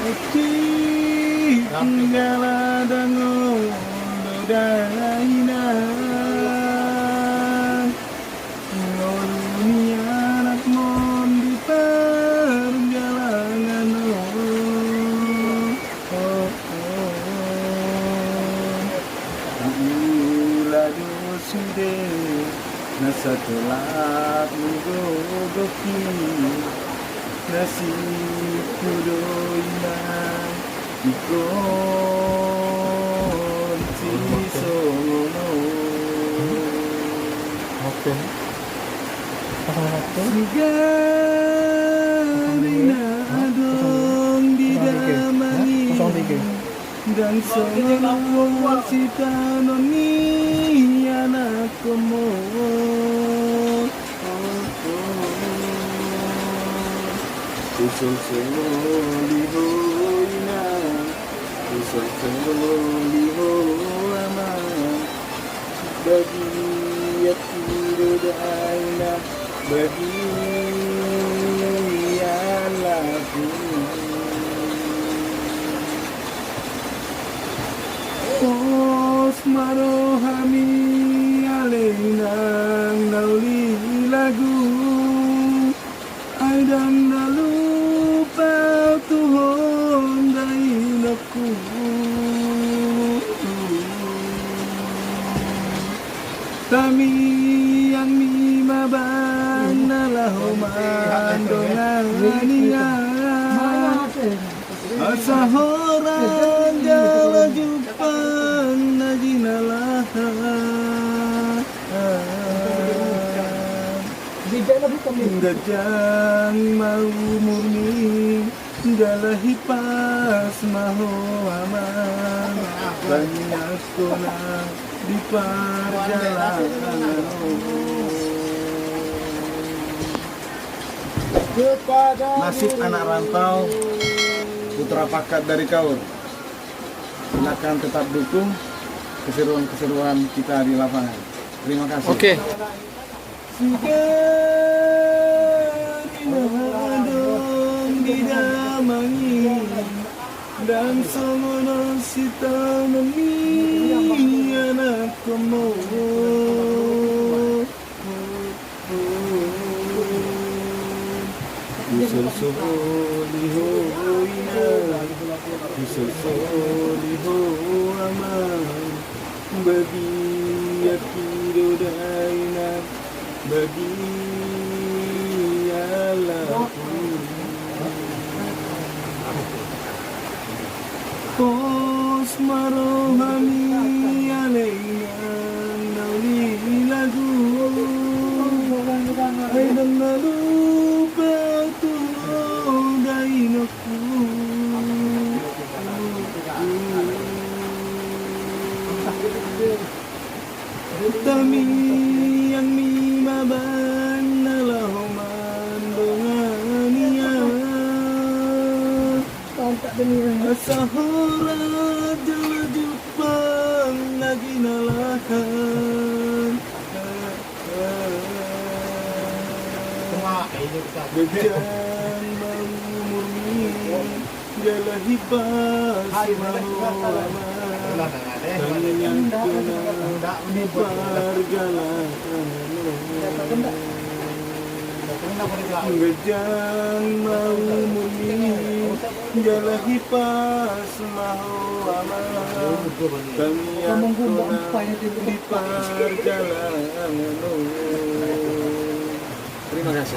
Eki tinggal dango dodaina ngoluni anak mon di perjalanan laju sude nasa telat menggogoki nasi kudoina ikon sisono Oke. Sigarina adong didamani dan semua sitanoni anak komo usul lihoina usul lihoama bagi yakirudaina bagi alaku Os marohami alenang nauli lagu Aidang nalupa tuhon dainaku Kami yang mimaban nalahoman dongania Asa orang jala jupan najinalah Gajang mau murni Jalahi pas maho aman Banyak kona di perjalanan Nasib anak rantau putra pakat dari Kaur. Silakan tetap dukung keseruan-keseruan kita di lapangan. Terima kasih. Oke. Dan semono sita nami anak kamu Usul aman bagi yakirudaina bagi alaku Os marohami alaina nauli lagu Aidang nalupa tuhon dainaku Kami yang mimaban nalahoman dongania Asahora jala jupang lagi nalahan Gajang mau murni jala hibas yang kena di perjalanan Gajang mau murni jalahi pas mahu aman yang kena di perjalanan Terima kasih.